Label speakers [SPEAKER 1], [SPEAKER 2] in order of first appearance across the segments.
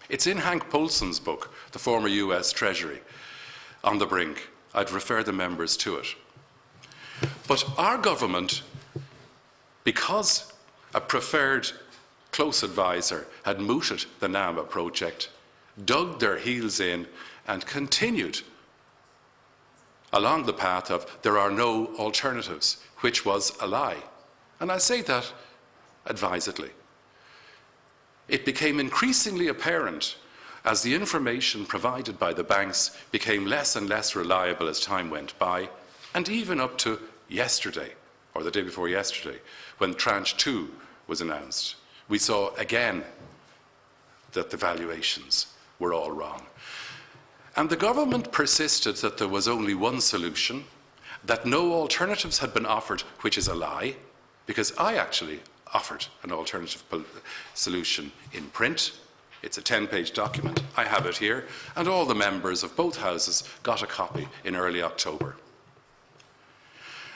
[SPEAKER 1] It's in Hank Paulson's book, the former US Treasury, On the Brink. I'd refer the members to it. But our government, because a preferred close advisor had mooted the NAMA project, dug their heels in and continued along the path of there are no alternatives, which was a lie. And I say that advisedly. It became increasingly apparent as the information provided by the banks became less and less reliable as time went by, and even up to yesterday, or the day before yesterday, when Tranche 2 was announced, we saw again that the valuations were all wrong. And the government persisted that there was only one solution, that no alternatives had been offered, which is a lie, because I actually offered an alternative solution in print. It's a 10-page document. I have it here, and all the members of both houses got a copy in early October.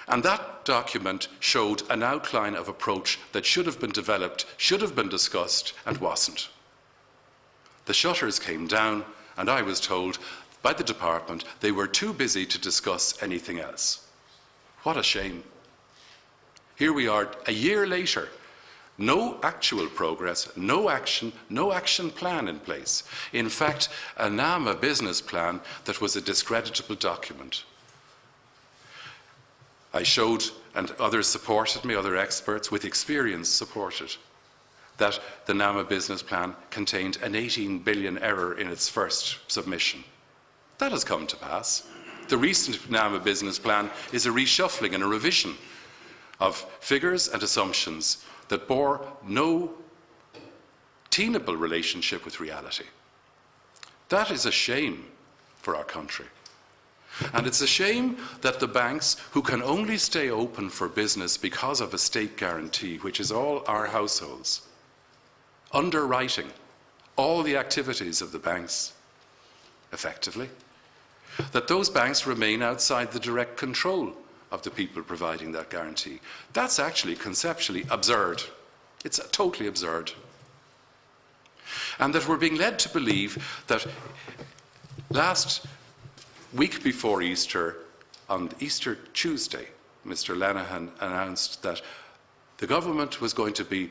[SPEAKER 1] And that document showed an outline of approach that should have been developed, should have been discussed, and wasn't. The shutters came down, and I was told by the department they were too busy to discuss anything else. What a shame. Here we are, a year later, no actual progress, no action plan in place. In fact, a NAMA business plan that was a discreditable document. I showed, and others supported me, other experts with experience supported, that the NAMA business plan contained an 18 billion error in its first submission. That has come to pass. The recent NAMA business plan is a reshuffling and a revision of figures and assumptions that bore no tenable relationship with reality. That is a shame for our country. And it's a shame that the banks, who can only stay open for business because of a state guarantee, which is all our households, underwriting all the activities of the banks, effectively, that those banks remain outside the direct control of the people providing that guarantee. That's actually conceptually absurd. It's totally absurd. And that we're being led to believe that last week before Easter, on Easter Tuesday, Mr. Lenihan announced that the government was going to be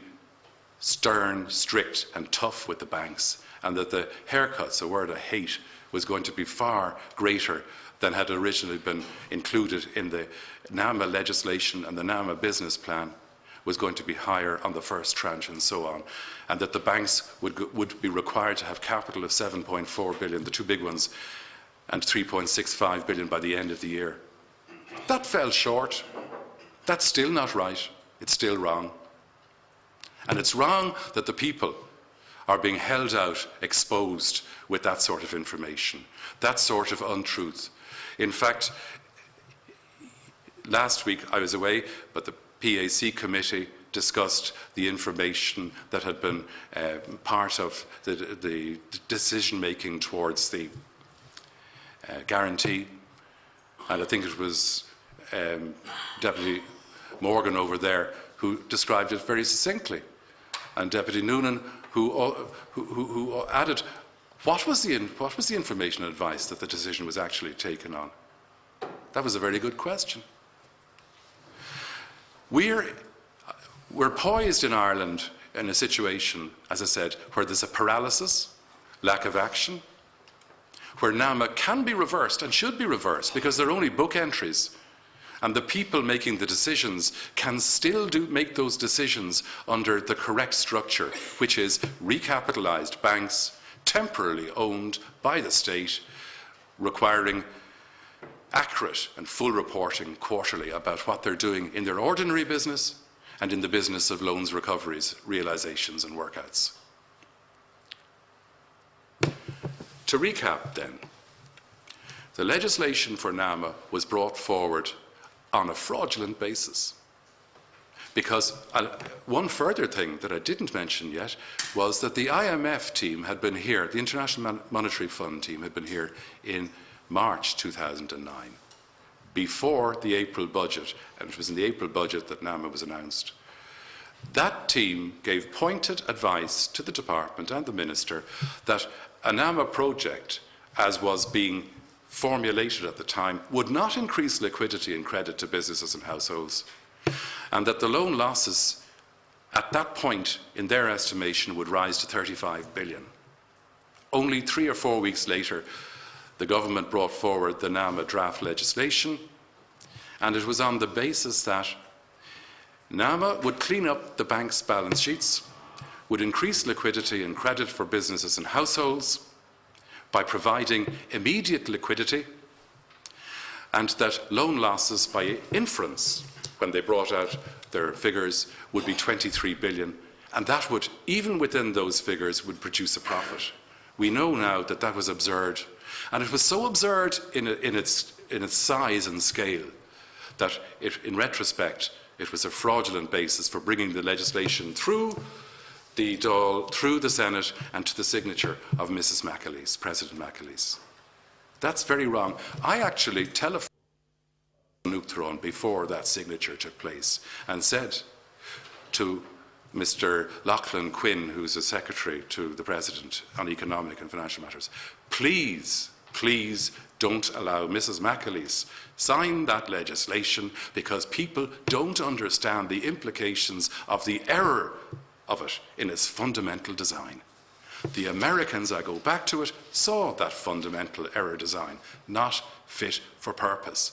[SPEAKER 1] stern, strict and tough with the banks, and that the haircuts, a word I hate, was going to be far greater than had originally been included in the NAMA legislation, and the NAMA business plan was going to be higher on the first tranche and so on, and that the banks would be required to have capital of 7.4 billion, the two big ones, and 3.65 billion by the end of the year. That fell short. That's still not right. It's still wrong. And it's wrong that the people are being held out, exposed with that sort of information, that sort of untruth. In fact, last week I was away, but the PAC committee discussed the information that had been part of the decision-making towards the guarantee. And I think it was Deputy Morgan over there who described it very succinctly. And Deputy Noonan who added, what was the information and advice that the decision was actually taken on? That was a very good question. We're poised in Ireland in a situation, as I said, where there's a paralysis, lack of action, where NAMA can be reversed and should be reversed because they're only book entries, and the people making the decisions can still make those decisions under the correct structure, which is recapitalised banks, temporarily owned by the state, requiring accurate and full reporting quarterly about what they're doing in their ordinary business and in the business of loans, recoveries, realisations and workouts. To recap then, the legislation for NAMA was brought forward on a fraudulent basis. Because one further thing that I didn't mention yet was that the IMF team had been here, the International Monetary Fund team had been here in March 2009, before the April budget, and it was in the April budget that NAMA was announced. That team gave pointed advice to the department and the minister that a NAMA project, as was being formulated at the time, would not increase liquidity and credit to businesses and households, and that the loan losses at that point, in their estimation, would rise to 35 billion. Only 3 or 4 weeks later, the government brought forward the NAMA draft legislation, and it was on the basis that NAMA would clean up the bank's balance sheets, would increase liquidity and credit for businesses and households by providing immediate liquidity, and that loan losses by inference, when they brought out their figures, would be 23 billion, and that would, even within those figures, would produce a profit. We know now that that was absurd, and it was so absurd in its size and scale that in retrospect it was a fraudulent basis for bringing the legislation through the Dáil, through the Senate, and to the signature of Mrs. McAleese, President McAleese. That's very wrong. I actually telephoned Uachtaráin before that signature took place and said to Mr. Lachlan Quinn, who's a secretary to the President on economic and financial matters, please, please don't allow Mrs. McAleese sign that legislation, because people don't understand the implications of the error of it in its fundamental design. The Americans, I go back to it, saw that fundamental error design, not fit for purpose.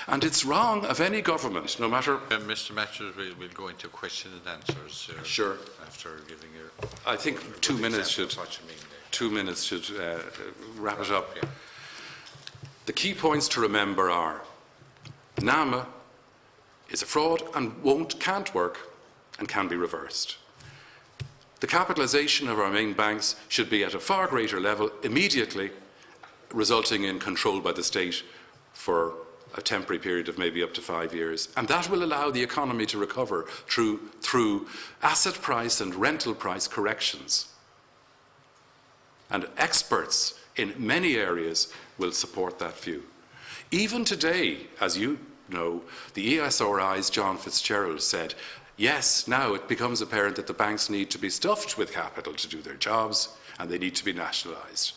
[SPEAKER 1] And it's wrong of any government, no matter...
[SPEAKER 2] Mr. Mathews, we'll go into question and answers.
[SPEAKER 1] Sure.
[SPEAKER 2] After giving you...
[SPEAKER 1] I think 2 minutes should... 2 minutes should wrap it up.
[SPEAKER 2] Yeah.
[SPEAKER 1] The key points to remember are NAMA is a fraud and can't work and can be reversed. The capitalisation of our main banks should be at a far greater level immediately, resulting in control by the state for a temporary period of maybe up to 5 years, and that will allow the economy to recover through asset price and rental price corrections. And experts in many areas will support that view. Even today, as you know, the ESRI's John Fitzgerald said, yes, now it becomes apparent that the banks need to be stuffed with capital to do their jobs, and they need to be nationalised.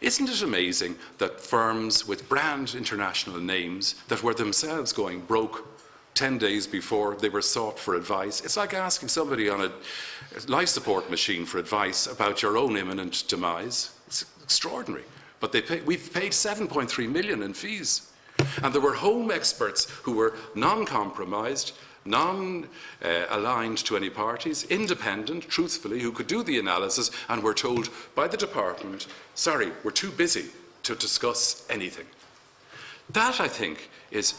[SPEAKER 1] Isn't it amazing that firms with brand international names that were themselves going broke 10 days before they were sought for advice? It's like asking somebody on a life support machine for advice about your own imminent demise. It's extraordinary. But we've paid 7.3 million in fees. And there were home experts who were non-compromised, non-aligned to any parties, independent, truthfully, who could do the analysis and were told by the department, sorry, we're too busy to discuss anything. That, I think, is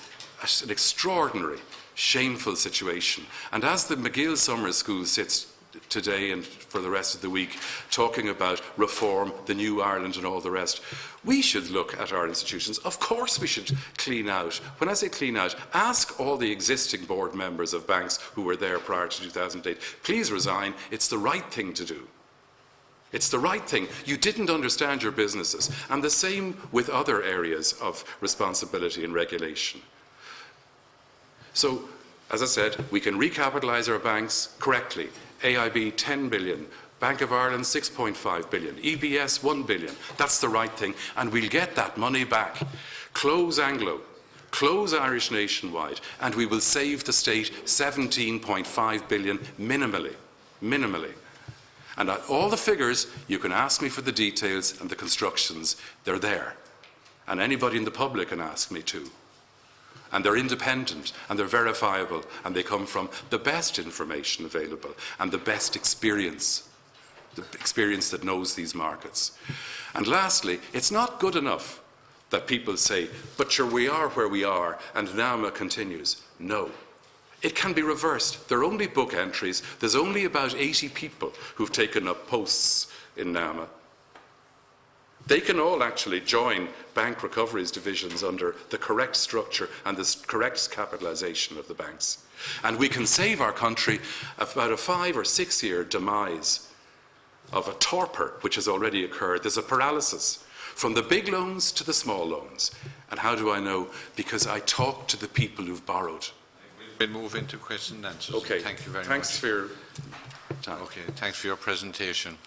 [SPEAKER 1] an extraordinary, shameful situation. And as the McGill Summer School sits today and for the rest of the week talking about reform, the new Ireland and all the rest, we should look at our institutions. Of course we should clean out. When I say clean out, ask all the existing board members of banks who were there prior to 2008, please resign. It's the right thing to do. It's the right thing. You didn't understand your businesses. And the same with other areas of responsibility and regulation. So, as I said, we can recapitalise our banks correctly. AIB 10 billion, Bank of Ireland 6.5 billion, EBS 1 billion. That's the right thing, and we'll get that money back. Close Anglo, close Irish Nationwide, and we will save the state 17.5 billion minimally. And all the figures, you can ask me for the details and the constructions, they're there. And anybody in the public can ask me too. And they're independent, and they're verifiable, and they come from the best information available and the best experience, the experience that knows these markets. And lastly, it's not good enough that people say, but sure, we are where we are, and NAMA continues. No. It can be reversed. There are only book entries. There's only about 80 people who've taken up posts in NAMA. They can all actually join bank recoveries divisions under the correct structure and the correct capitalisation of the banks. And we can save our country about a 5 or 6 year demise of a torpor which has already occurred. There's a paralysis from the big loans to the small loans. And how do I know? Because I talk to the people who've borrowed.
[SPEAKER 2] We'll move into question and answers.
[SPEAKER 1] Okay.
[SPEAKER 2] Thank you very
[SPEAKER 1] Thanks
[SPEAKER 2] much.
[SPEAKER 1] for your time.
[SPEAKER 2] Okay, thanks for your presentation.